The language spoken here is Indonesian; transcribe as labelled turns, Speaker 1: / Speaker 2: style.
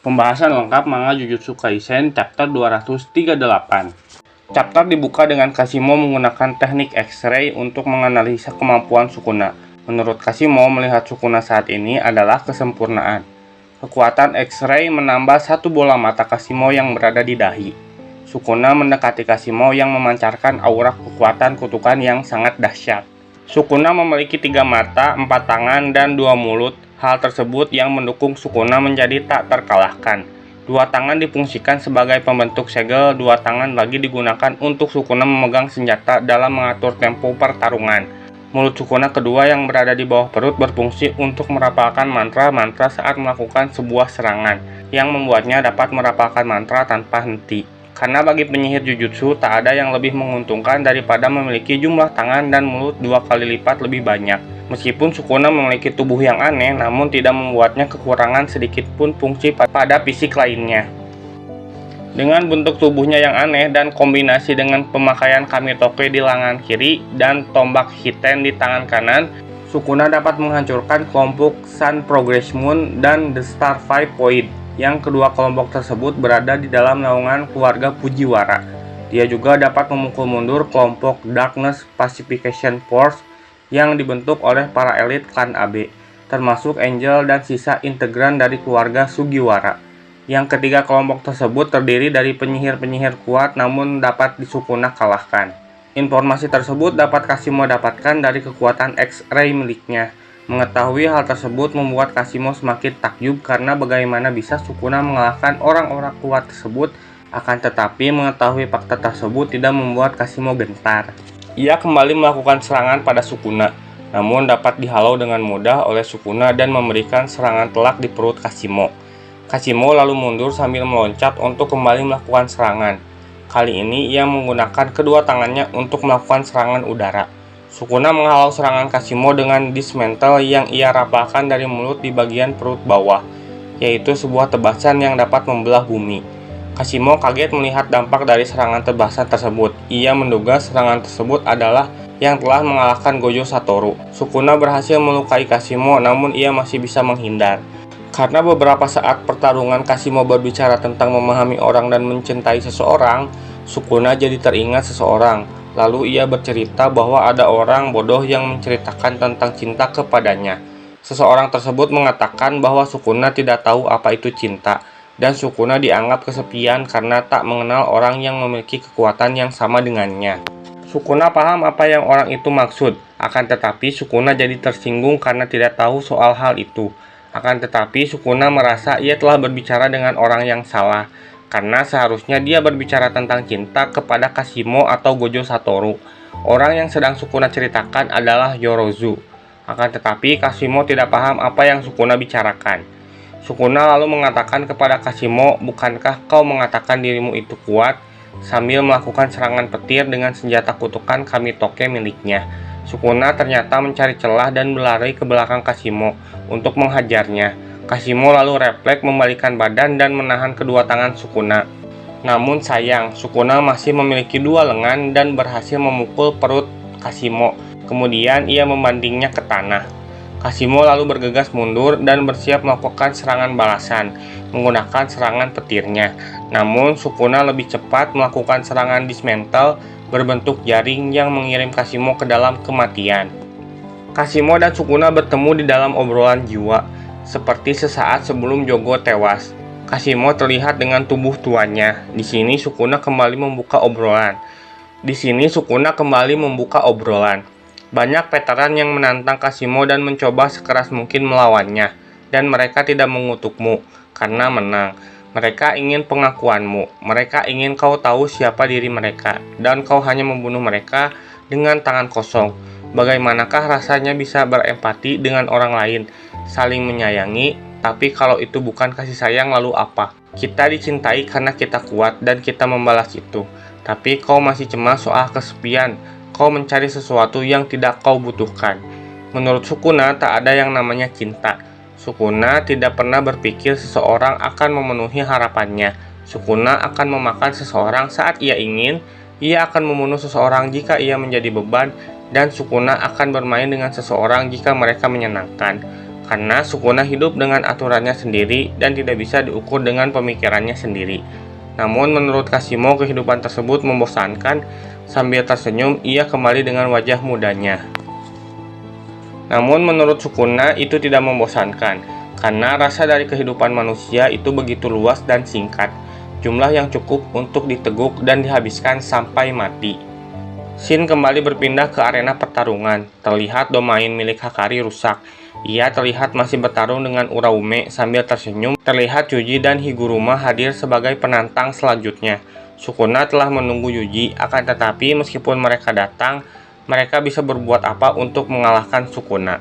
Speaker 1: Pembahasan lengkap manga Jujutsu Kaisen chapter 238. Chapter dibuka dengan Kashimo menggunakan teknik X-ray untuk menganalisa kemampuan Sukuna. Menurut Kashimo, melihat Sukuna saat ini adalah kesempurnaan. Kekuatan X-ray menambah satu bola mata Kashimo yang berada di dahi. Sukuna mendekati Kashimo yang memancarkan aura kekuatan kutukan yang sangat dahsyat. Sukuna memiliki 3 mata, 4 tangan, dan 2 mulut. Hal tersebut yang mendukung Sukuna menjadi tak terkalahkan. 2 tangan difungsikan sebagai pembentuk segel, 2 tangan lagi digunakan untuk Sukuna memegang senjata dalam mengatur tempo pertarungan. Mulut Sukuna kedua yang berada di bawah perut berfungsi untuk merapalkan mantra-mantra saat melakukan sebuah serangan, yang membuatnya dapat merapalkan mantra tanpa henti. Karena bagi penyihir Jujutsu tak ada yang lebih menguntungkan daripada memiliki jumlah tangan dan mulut 2 kali lipat lebih banyak. Meskipun Sukuna memiliki tubuh yang aneh, namun tidak membuatnya kekurangan sedikit pun fungsi pada fisik lainnya. Dengan bentuk tubuhnya yang aneh dan kombinasi dengan pemakaian Kamitoke di lengan kiri dan tombak Hiten di tangan kanan, Sukuna dapat menghancurkan kelompok Sun Progress Moon dan The Star Five Point, yang kedua kelompok tersebut berada di dalam naungan keluarga Fujiwara. Dia juga dapat memukul mundur kelompok Darkness Pacification Force yang dibentuk oleh para elit klan Abe, termasuk Angel dan sisa integran dari keluarga Sugiwara. Yang ketiga kelompok tersebut terdiri dari penyihir-penyihir kuat namun dapat Sukuna kalahkan. Informasi tersebut dapat Kashimo dapatkan dari kekuatan X-ray miliknya. Mengetahui hal tersebut membuat Kashimo semakin takjub karena bagaimana bisa Sukuna mengalahkan orang-orang kuat tersebut, akan tetapi mengetahui fakta tersebut tidak membuat Kashimo gentar. Ia kembali melakukan serangan pada Sukuna, namun dapat dihalau dengan mudah oleh Sukuna dan memberikan serangan telak di perut Kashimo. Kashimo lalu mundur sambil meloncat untuk kembali melakukan serangan. Kali ini ia menggunakan kedua tangannya untuk melakukan serangan udara. Sukuna menghalau serangan Kashimo dengan dismantle yang ia rapalkan dari mulut di bagian perut bawah, yaitu sebuah tebasan yang dapat membelah bumi. Kashimo kaget melihat dampak dari serangan tebasan tersebut. Ia menduga serangan tersebut adalah yang telah mengalahkan Gojo Satoru. Sukuna berhasil melukai Kashimo, namun ia masih bisa menghindar. Karena beberapa saat pertarungan Kashimo berbicara tentang memahami orang dan mencintai seseorang, Sukuna jadi teringat seseorang. Lalu ia bercerita bahwa ada orang bodoh yang menceritakan tentang cinta kepadanya. Seseorang tersebut mengatakan bahwa Sukuna tidak tahu apa itu cinta, dan Sukuna dianggap kesepian karena tak mengenal orang yang memiliki kekuatan yang sama dengannya. Sukuna paham apa yang orang itu maksud, akan tetapi Sukuna jadi tersinggung karena tidak tahu soal hal itu. Akan tetapi Sukuna merasa ia telah berbicara dengan orang yang salah, karena seharusnya dia berbicara tentang cinta kepada Kashimo atau Gojo Satoru. Orang yang sedang Sukuna ceritakan adalah Yorozu. Akan tetapi Kashimo tidak paham apa yang Sukuna bicarakan. Sukuna lalu mengatakan kepada Kashimo, "Bukankah kau mengatakan dirimu itu kuat?" sambil melakukan serangan petir dengan senjata kutukan Kamitoke miliknya. Sukuna ternyata mencari celah dan berlari ke belakang Kashimo untuk menghajarnya. Kashimo lalu refleks membalikan badan dan menahan kedua tangan Sukuna. Namun sayang, Sukuna masih memiliki 2 lengan dan berhasil memukul perut Kashimo. Kemudian ia membandingnya ke tanah. Kashimo lalu bergegas mundur dan bersiap melakukan serangan balasan menggunakan serangan petirnya. Namun Sukuna lebih cepat melakukan serangan dismantle berbentuk jaring yang mengirim Kashimo ke dalam kematian. Kashimo dan Sukuna bertemu di dalam obrolan jiwa, seperti sesaat sebelum Jogo tewas. Kashimo terlihat dengan tubuh tuanya. Di sini Sukuna kembali membuka obrolan. Banyak veteran yang menantang Kashimo dan mencoba sekeras mungkin melawannya, dan mereka tidak mengutukmu karena menang. Mereka ingin pengakuanmu, mereka ingin kau tahu siapa diri mereka, dan kau hanya membunuh mereka dengan tangan kosong. Bagaimanakah rasanya bisa berempati dengan orang lain, saling menyayangi, tapi kalau itu bukan kasih sayang lalu apa? Kita dicintai karena kita kuat dan kita membalas itu, tapi kau masih cemas soal kesepian. Kau mencari sesuatu yang tidak kau butuhkan. Menurut Sukuna, tak ada yang namanya cinta. Sukuna tidak pernah berpikir seseorang akan memenuhi harapannya. Sukuna akan memakan seseorang saat ia ingin, ia akan membunuh seseorang jika ia menjadi beban, dan Sukuna akan bermain dengan seseorang jika mereka menyenangkan. karena Sukuna hidup dengan aturannya sendiri dan tidak bisa diukur dengan pemikirannya sendiri. Namun menurut Kashimo kehidupan tersebut membosankan. Sambil tersenyum, ia kembali dengan wajah mudanya. Namun menurut Sukuna itu tidak membosankan, karena rasa dari kehidupan manusia itu begitu luas dan singkat, jumlah yang cukup untuk diteguk dan dihabiskan sampai mati. Shin kembali berpindah ke arena pertarungan. Terlihat domain milik Hakari rusak. Ia terlihat masih bertarung dengan Uraume sambil tersenyum. Terlihat Yuji dan Higuruma hadir sebagai penantang selanjutnya. Sukuna telah menunggu Yuji, akan tetapi meskipun mereka datang, mereka bisa berbuat apa untuk mengalahkan Sukuna.